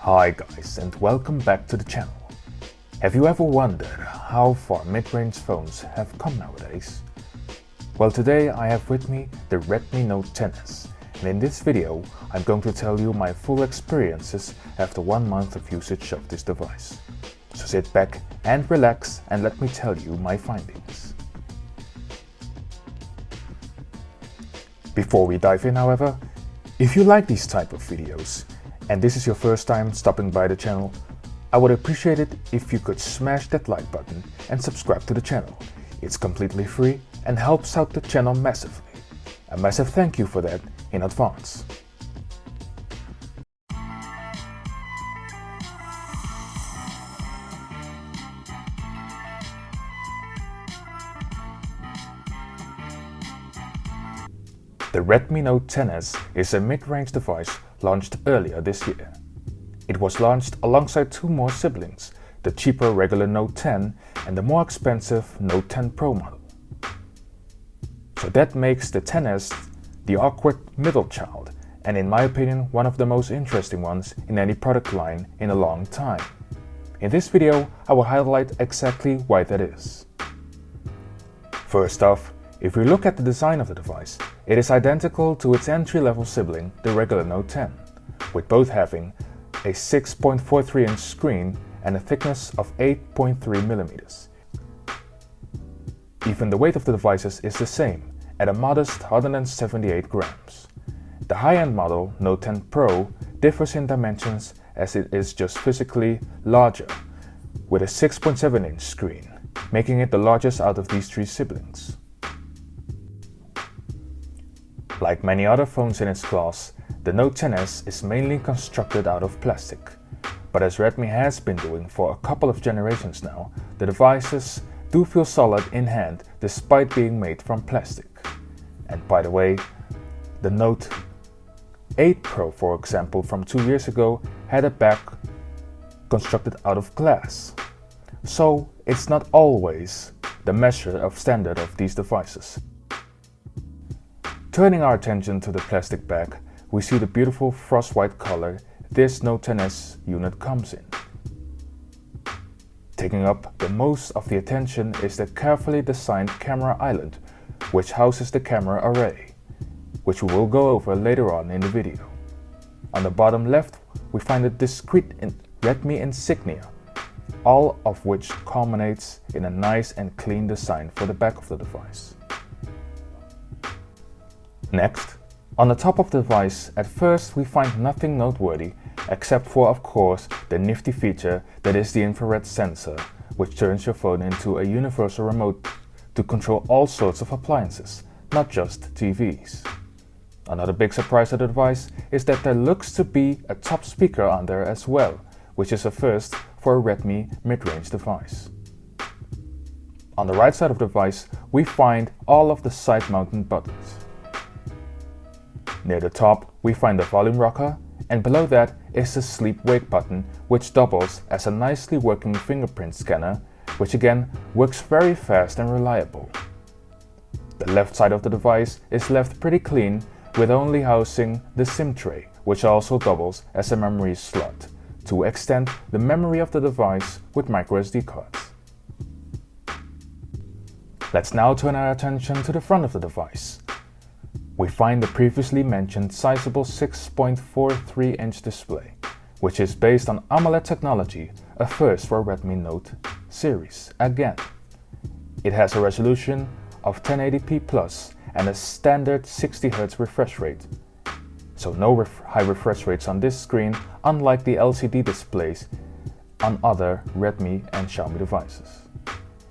Hi guys, and welcome back to the channel. Have you ever wondered how far mid-range phones have come nowadays? Well, today I have with me the Redmi Note 10s, and in this video I'm going to tell you my full experiences after 1 month of usage of this device. So sit back and relax and let me tell you my findings. Before we dive in, however, if you like these type of videos and this is your first time stopping by the channel, I would appreciate it if you could smash that like button and subscribe to the channel. It's completely free and helps out the channel massively. A massive thank you for that in advance. The Redmi Note 10s is a mid-range device launched earlier this year. It was launched alongside two more siblings, the cheaper regular Note 10 and the more expensive Note 10 Pro model. So that makes the 10s the awkward middle child, and in my opinion one of the most interesting ones in any product line in a long time. In this video I will highlight exactly why that is. First off, if we look at the design of the device, it is identical to its entry-level sibling, the regular Note 10, with both having a 6.43-inch screen and a thickness of 8.3mm. Even the weight of the devices is the same, at a modest 178 grams. The high-end model, Note 10 Pro, differs in dimensions as it is just physically larger, with a 6.7-inch screen, making it the largest out of these three siblings. Like many other phones in its class, the Note 10s is mainly constructed out of plastic. But as Redmi has been doing for a couple of generations now, the devices do feel solid in hand despite being made from plastic. And by the way, the Note 8 Pro, for example, from 2 years ago had a back constructed out of glass. So it's not always the measure of standard of these devices. Turning our attention to the plastic back, we see the beautiful frost white color this Note 10s unit comes in. Taking up the most of the attention is the carefully designed camera island, which houses the camera array, which we will go over later on in the video. On the bottom left, we find a discreet Redmi insignia, all of which culminates in a nice and clean design for the back of the device. Next, on the top of the device, at first we find nothing noteworthy except for, of course, the nifty feature that is the infrared sensor, which turns your phone into a universal remote to control all sorts of appliances, not just TVs. Another big surprise of the device is that there looks to be a top speaker on there as well, which is a first for a Redmi mid-range device. On the right side of the device, we find all of the side-mounted buttons. Near the top, we find the volume rocker, and below that is the sleep-wake button, which doubles as a nicely working fingerprint scanner, which again works very fast and reliable. The left side of the device is left pretty clean, with only housing the SIM tray, which also doubles as a memory slot, to extend the memory of the device with microSD cards. Let's now turn our attention to the front of the device. We find the previously mentioned sizable 6.43-inch display, which is based on AMOLED technology, a first for Redmi Note series again. It has a resolution of 1080p+ and a standard 60Hz refresh rate, so no high refresh rates on this screen, unlike the LCD displays on other Redmi and Xiaomi devices.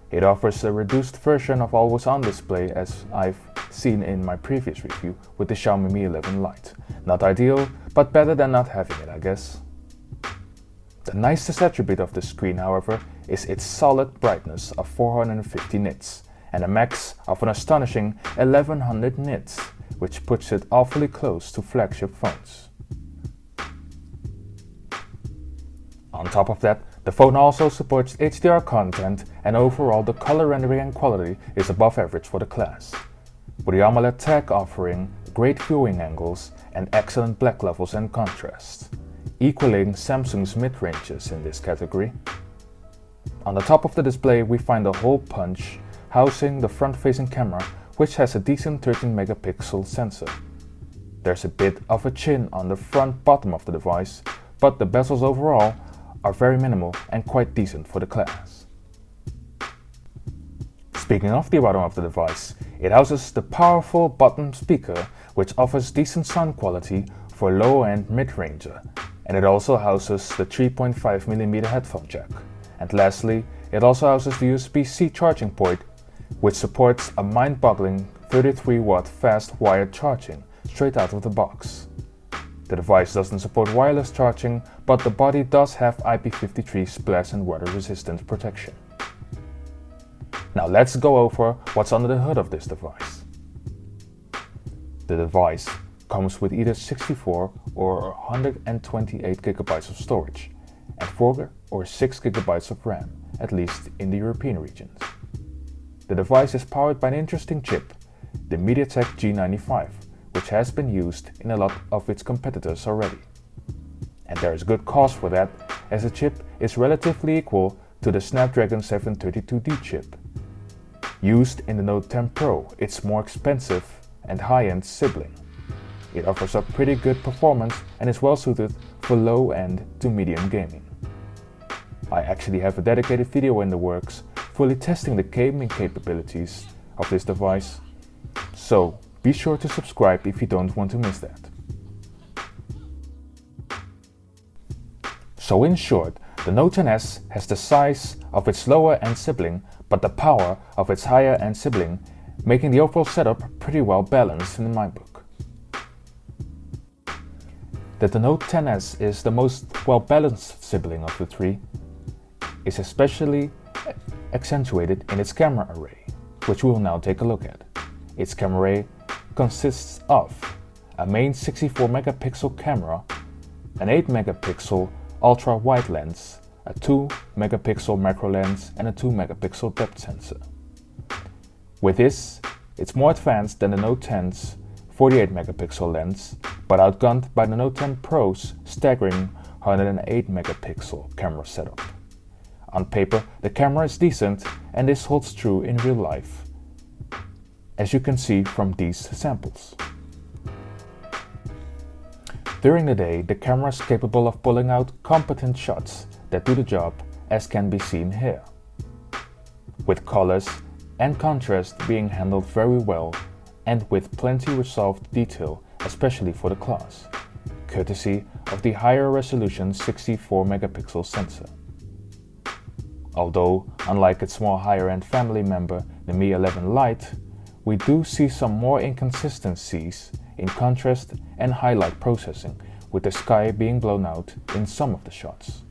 It offers a reduced version of always on display, as I've seen in my previous review with the Xiaomi Mi 11 Lite. Not ideal, but better than not having it, I guess. The nicest attribute of the screen, however, is its solid brightness of 450 nits and a max of an astonishing 1100 nits, which puts it awfully close to flagship phones. On top of that, the phone also supports HDR content, and overall the color rendering and quality is above average for the class, with the AMOLED tech offering great viewing angles and excellent black levels and contrast. equaling Samsung's mid-ranges in this category. On the top of the display we find a hole punch housing the front-facing camera, which has a decent 13 megapixel sensor. There's a bit of a chin on the front bottom of the device, but the bezels overall are very minimal and quite decent for the class. Speaking of the bottom of the device, it houses the powerful bottom speaker, which offers decent sound quality for low-end mid-ranger, and it also houses the 3.5mm headphone jack. And lastly, it also houses the USB-C charging port, which supports a mind-boggling 33-watt fast wired charging straight out of the box. The device doesn't support wireless charging, but the body does have IP53 splash and water resistant protection. Now let's go over what's under the hood of this device. The device comes with either 64 or 128 GB of storage and 4 or 6 GB of RAM, at least in the European regions. The device is powered by an interesting chip, the MediaTek G95, which has been used in a lot of its competitors already. And there is good cause for that, as the chip is relatively equal to the Snapdragon 732D chip. Used in the Note 10 Pro, it's more expensive and high-end sibling. It offers up pretty good performance and is well suited for low-end to medium gaming. I actually have a dedicated video in the works fully testing the gaming capabilities of this device, so be sure to subscribe if you don't want to miss that. So in short, the Note 10s has the size of its lower-end sibling but the power of its higher-end sibling, making the overall setup pretty well balanced in my book. That the Note 10s is the most well-balanced sibling of the three is especially accentuated in its camera array, which we will now take a look at. Its camera array consists of a main 64 megapixel camera, an 8 megapixel ultra-wide lens, a 2 megapixel macro lens and a 2 megapixel depth sensor. With this, it's more advanced than the Note 10's 48 megapixel lens, but outgunned by the Note 10 Pro's staggering 108 megapixel camera setup. On paper, the camera is decent, and this holds true in real life, as you can see from these samples. During the day, the camera is capable of pulling out competent shots that do the job, as can be seen here, with colors and contrast being handled very well and with plenty resolved detail, especially for the class, courtesy of the higher resolution 64 megapixel sensor. Although, unlike its more higher-end family member, the Mi 11 Lite, we do see some more inconsistencies in contrast and highlight processing, with the sky being blown out in some of the shots.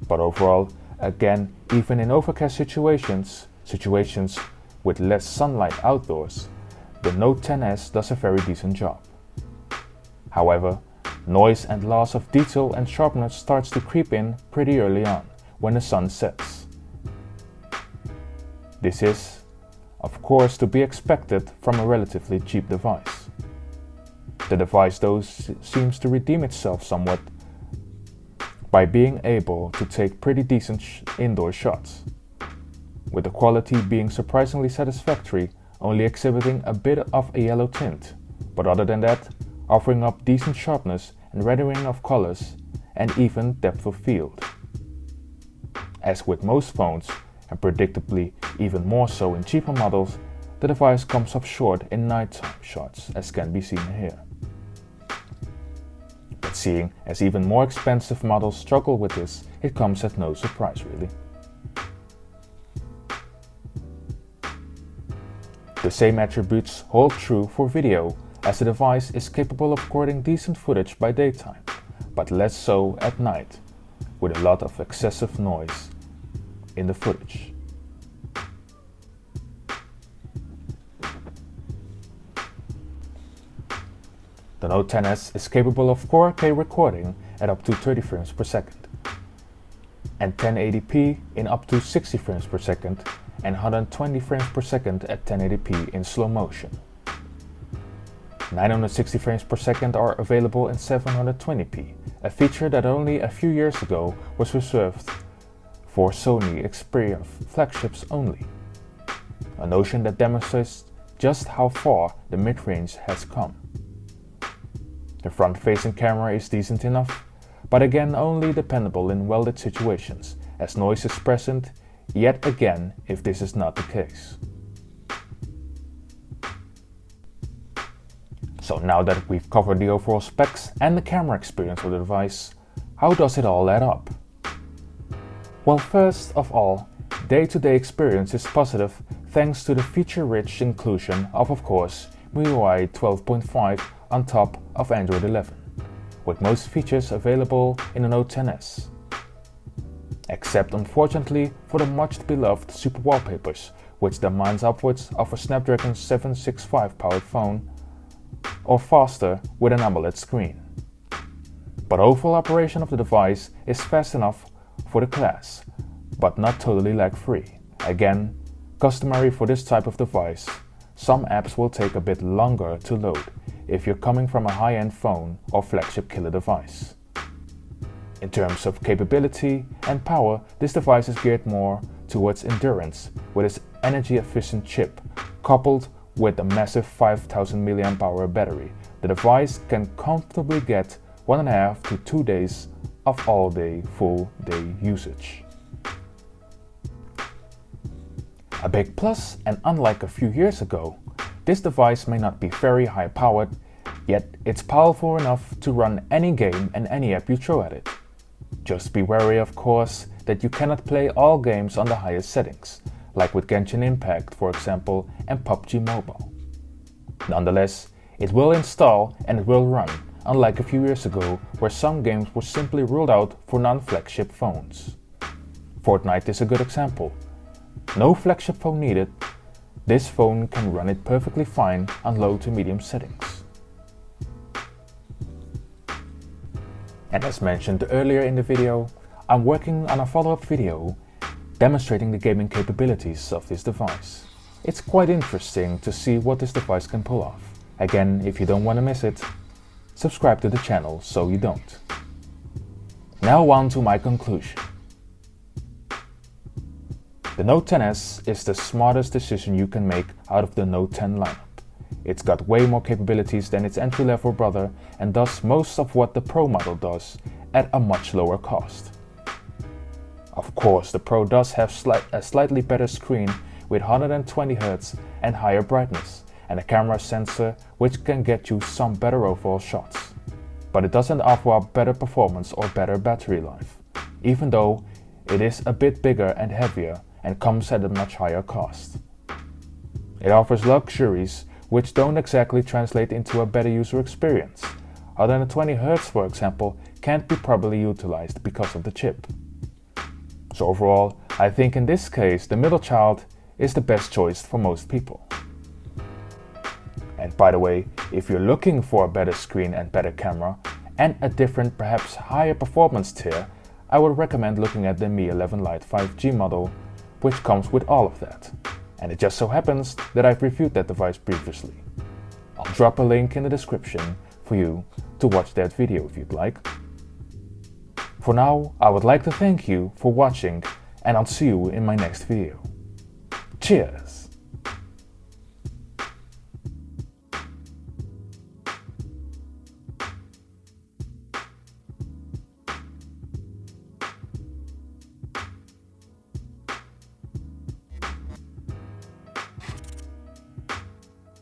But overall, again, even in overcast situations with less sunlight outdoors, the Note 10s does a very decent job. However, noise and loss of detail and sharpness starts to creep in pretty early on, when the sun sets. This is, of course, to be expected from a relatively cheap device. The device though seems to redeem itself somewhat by being able to take pretty decent indoor shots, with the quality being surprisingly satisfactory, only exhibiting a bit of a yellow tint, but other than that, offering up decent sharpness and rendering of colors and even depth of field. As with most phones, and predictably even more so in cheaper models, the device comes up short in nighttime shots, as can be seen here. But seeing as even more expensive models struggle with this, it comes as no surprise really. The same attributes hold true for video, as the device is capable of recording decent footage by daytime, but less so at night, with a lot of excessive noise in the footage. The Note 10s is capable of 4K recording at up to 30 frames per second, and 1080p in up to 60 frames per second, and 120 frames per second at 1080p in slow motion. 960 frames per second are available in 720p, a feature that only a few years ago was reserved for Sony Xperia flagships only. A notion that demonstrates just how far the mid-range has come. The front-facing camera is decent enough, but again only dependable in welded situations, as noise is present, yet again if this is not the case. So now that we've covered the overall specs and the camera experience of the device, how does it all add up? Well, first of all, day-to-day experience is positive thanks to the feature-rich inclusion of course, MIUI 12.5 on top of Android 11, with most features available in the Note 10s. Except unfortunately for the much beloved super wallpapers, which demands upwards of a Snapdragon 765 powered phone or faster with an AMOLED screen. But overall operation of the device is fast enough for the class, but not totally lag-free. Again, customary for this type of device, some apps will take a bit longer to load if you're coming from a high-end phone or flagship killer device. In terms of capability and power, this device is geared more towards endurance with its energy-efficient chip, coupled with a massive 5000 mAh battery. The device can comfortably get 1.5 to 2 days of all-day, full-day usage. A big plus, and unlike a few years ago, this device may not be very high-powered, yet it's powerful enough to run any game and any app you throw at it. Just be wary, of course, that you cannot play all games on the highest settings, like with Genshin Impact, for example, and PUBG Mobile. Nonetheless, it will install and it will run, unlike a few years ago where some games were simply ruled out for non-flagship phones. Fortnite is a good example. No flagship phone needed, this phone can run it perfectly fine on low to medium settings. And as mentioned earlier in the video, I'm working on a follow-up video demonstrating the gaming capabilities of this device. It's quite interesting to see what this device can pull off. Again, if you don't want to miss it, subscribe to the channel so you don't. Now on to my conclusion. The Note 10s is the smartest decision you can make out of the Note 10 lineup. It's got way more capabilities than its entry-level brother and does most of what the Pro model does at a much lower cost. Of course, the Pro does have a slightly better screen with 120Hz and higher brightness, and a camera sensor which can get you some better overall shots. But it doesn't offer up better performance or better battery life, even though it is a bit bigger and heavier and comes at a much higher cost. It offers luxuries which don't exactly translate into a better user experience. 120Hz, for example, can't be properly utilized because of the chip. So overall, I think in this case the middle child is the best choice for most people. And by the way, if you're looking for a better screen and better camera, and a different, perhaps higher performance tier, I would recommend looking at the Mi 11 Lite 5G model, which comes with all of that. And it just so happens that I've reviewed that device previously. I'll drop a link in the description for you to watch that video if you'd like. For now, I would like to thank you for watching, and I'll see you in my next video. Cheers!